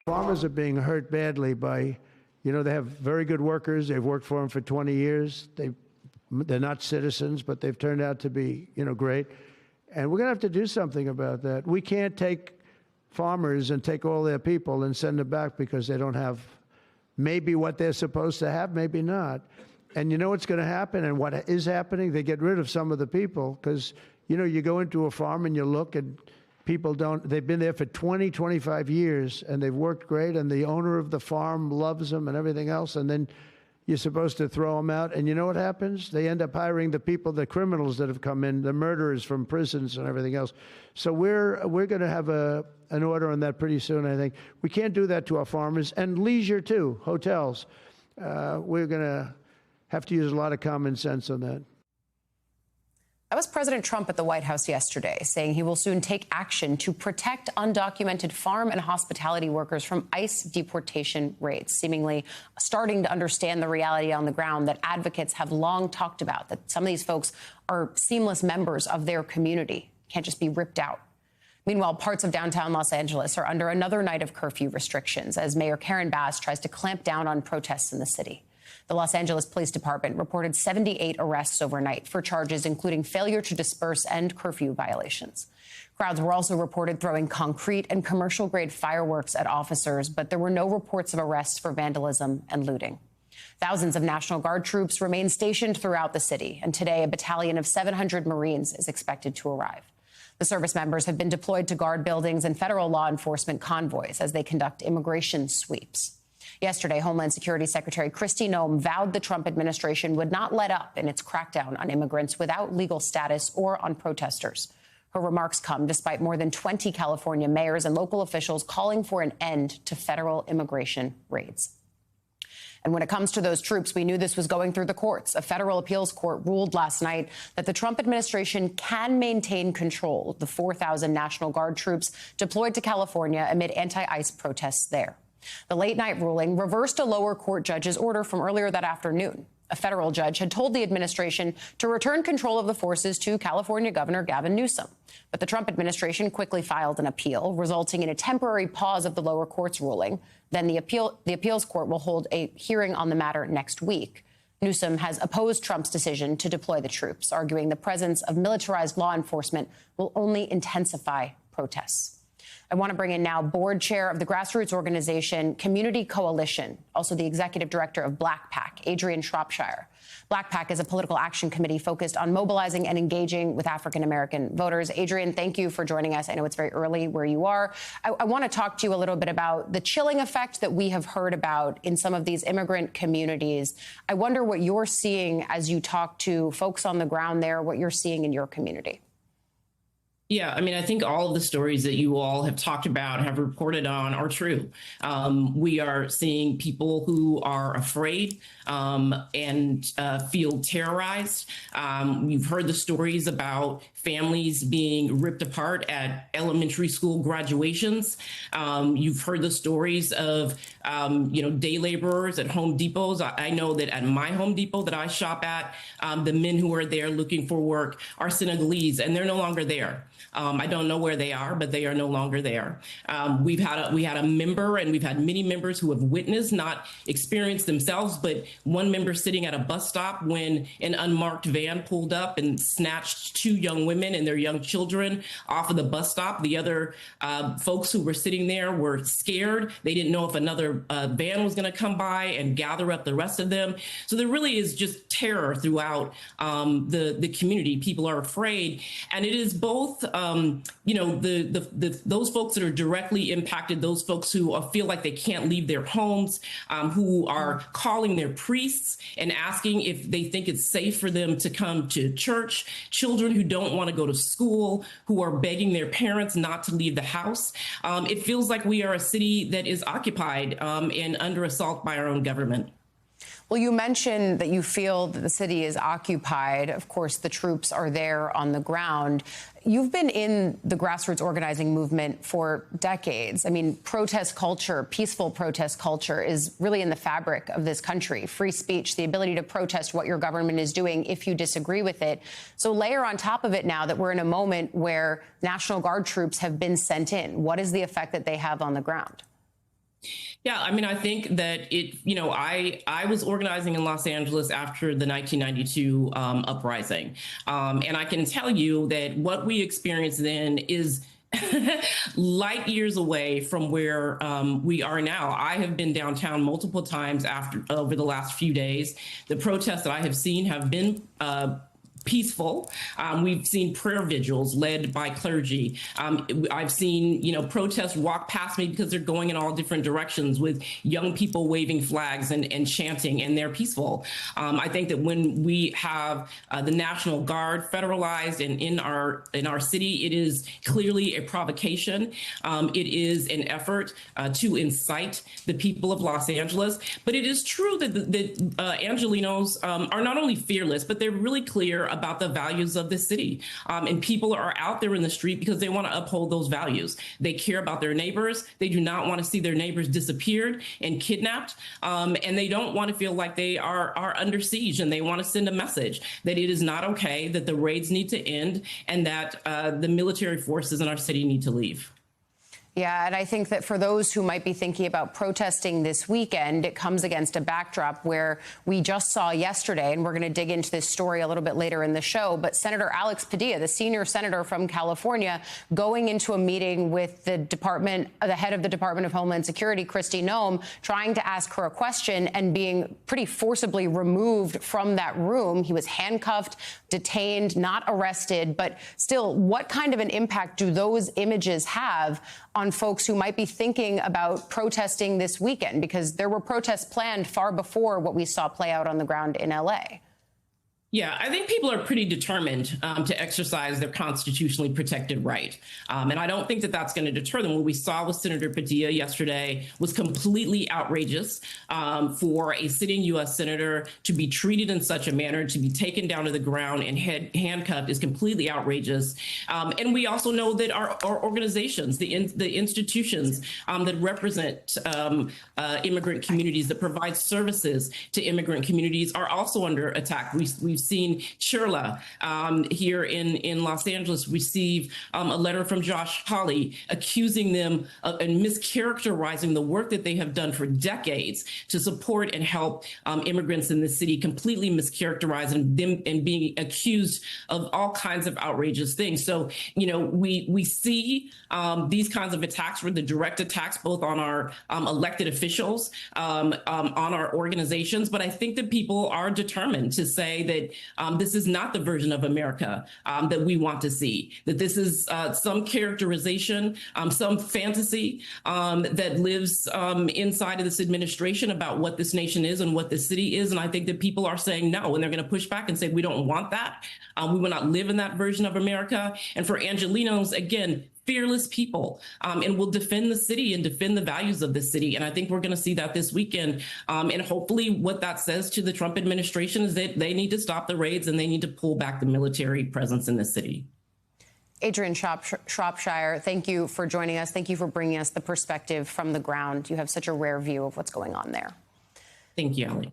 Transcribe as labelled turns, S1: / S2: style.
S1: Farmers are being hurt badly by, they have very good workers. They've worked for them for 20 years. They're not citizens, but they've turned out to be, great. And we're going to have to do something about that. We can't take farmers and take all their people and send them back because they don't have maybe what they're supposed to have, maybe not. And you know what's going to happen and what is happening? They get rid of some of the people because, you go into a farm and you look and people they've been there for 20, 25 years and they've worked great and the owner of the farm loves them and everything else. And then you're supposed to throw them out. And you know what happens? They end up hiring the people, the criminals that have come in, the murderers from prisons and everything else. So we're going to have an order on that pretty soon, I think. We can't do that to our farmers and leisure too, hotels. We're going to have to use a lot of common sense on that.
S2: That was President Trump at the White House yesterday, saying he will soon take action to protect undocumented farm and hospitality workers from ICE deportation raids, seemingly starting to understand the reality on the ground that advocates have long talked about, that some of these folks are seamless members of their community, can't just be ripped out. Meanwhile, parts of downtown Los Angeles are under another night of curfew restrictions as Mayor Karen Bass tries to clamp down on protests in the city. The Los Angeles Police Department reported 78 arrests overnight for charges including failure to disperse and curfew violations. Crowds were also reported throwing concrete and commercial-grade fireworks at officers, but there were no reports of arrests for vandalism and looting. Thousands of National Guard troops remain stationed throughout the city, and today a battalion of 700 Marines is expected to arrive. The service members have been deployed to guard buildings and federal law enforcement convoys as they conduct immigration sweeps. Yesterday, Homeland Security Secretary Kristi Noem vowed the Trump administration would not let up in its crackdown on immigrants without legal status or on protesters. Her remarks come despite more than 20 California mayors and local officials calling for an end to federal immigration raids. And when it comes to those troops, we knew this was going through the courts. A federal appeals court ruled last night that the Trump administration can maintain control of the 4,000 National Guard troops deployed to California amid anti-ICE protests there. The late-night ruling reversed a lower court judge's order from earlier that afternoon. A federal judge had told the administration to return control of the forces to California Governor Gavin Newsom. But the Trump administration quickly filed an appeal, resulting in a temporary pause of the lower court's ruling. Then the appeals court will hold a hearing on the matter next week. Newsom has opposed Trump's decision to deploy the troops, arguing the presence of militarized law enforcement will only intensify protests. I want to bring in now board chair of the grassroots organization Community Coalition, also the executive director of Black PAC, Adrian Shropshire. Black PAC is a political action committee focused on mobilizing and engaging with African-American voters. Adrian, thank you for joining us. I know it's very early where you are. I want to talk to you a little bit about the chilling effect that we have heard about in some of these immigrant communities. I wonder what you're seeing as you talk to folks on the ground there, what you're seeing in your community.
S3: Yeah, I mean, I think all of the stories that you all have talked about, have reported on, are true. We are seeing people who are afraid and feel terrorized. You've heard the stories about families being ripped apart at elementary school graduations. You've heard the stories of, day laborers at Home Depots. I know that at my Home Depot that I shop at, the men who are there looking for work are Senegalese, and they're no longer there. I don't know where they are, but they are no longer there. We had a member, and we've had many members who have witnessed, not experienced themselves, but one member sitting at a bus stop when an unmarked van pulled up and snatched two young women and their young children off of the bus stop. The other folks who were sitting there were scared. They didn't know if another van was going to come by and gather up the rest of them. So there really is just terror throughout the community. People are afraid, and it is both those folks that are directly impacted, those folks who feel like they can't leave their homes, who are calling their priests and asking if they think it's safe for them to come to church, children who don't want to go to school, who are begging their parents not to leave the house. It feels like we are a city that is occupied and under assault by our own government.
S2: Well, you mentioned that you feel that the city is occupied. Of course, the troops are there on the ground. You've been in the grassroots organizing movement for decades. I mean, protest culture, peaceful protest culture is really in the fabric of this country. Free speech, the ability to protest what your government is doing if you disagree with it. So layer on top of it now that we're in a moment where National Guard troops have been sent in. What is the effect that they have on the ground?
S3: Yeah, I mean, I think that I was organizing in Los Angeles after the 1992 uprising. And I can tell you that what we experienced then is light years away from where we are now. I have been downtown multiple times over the last few days. The protests that I have seen have been peaceful. We've seen prayer vigils led by clergy. I've seen, protests walk past me because they're going in all different directions with young people waving flags and chanting, and they're peaceful. I think that when we have the National Guard federalized and in our city, it is clearly a provocation. It is an effort to incite the people of Los Angeles. But it is true that Angelenos are not only fearless, but they're really clear about the values of the city. And people are out there in the street because they want to uphold those values. They care about their neighbors. They do not want to see their neighbors disappeared and kidnapped. And they don't want to feel like they are under siege, and they want to send a message that it is not okay, that the raids need to end, and that the military forces in our city need to leave.
S2: Yeah, and I think that for those who might be thinking about protesting this weekend, it comes against a backdrop where we just saw yesterday, and we're going to dig into this story a little bit later in the show, but Senator Alex Padilla, the senior senator from California, going into a meeting with the head of the Department of Homeland Security, Kristi Noem, trying to ask her a question and being pretty forcibly removed from that room. He was handcuffed, detained, not arrested, but still, what kind of an impact do those images have on folks who might be thinking about protesting this weekend? Because there were protests planned far before what we saw play out on the ground in LA.
S3: Yeah, I think people are pretty determined to exercise their constitutionally protected right. And I don't think that that's going to deter them. What we saw with Senator Padilla yesterday was completely outrageous. For a sitting U.S. senator to be treated in such a manner, to be taken down to the ground and handcuffed is completely outrageous. And we also know that our organizations, the institutions that represent immigrant communities, that provide services to immigrant communities, are also under attack. We've seen Chirla here in Los Angeles receive a letter from Josh Hawley accusing them of and mischaracterizing the work that they have done for decades to support and help immigrants in the city, completely mischaracterizing them and being accused of all kinds of outrageous things. So, we see these kinds of attacks, were the direct attacks both on our elected officials, on our organizations. But I think that people are determined to say that this is not the version of America that we want to see, that this is some characterization, some fantasy that lives inside of this administration about what this nation is and what this city is. And I think that people are saying no, and they're going to push back and say, we don't want that. We will not live in that version of America. And for Angelenos, again, fearless people, and will defend the city and defend the values of the city. And I think we're going to see that this weekend. And hopefully what that says to the Trump administration is that they need to stop the raids and they need to pull back the military presence in the city.
S2: Adrienne Shropshire, thank you for joining us. Thank you for bringing us the perspective from the ground. You have such a rare view of what's going on there.
S3: Thank you, Ali.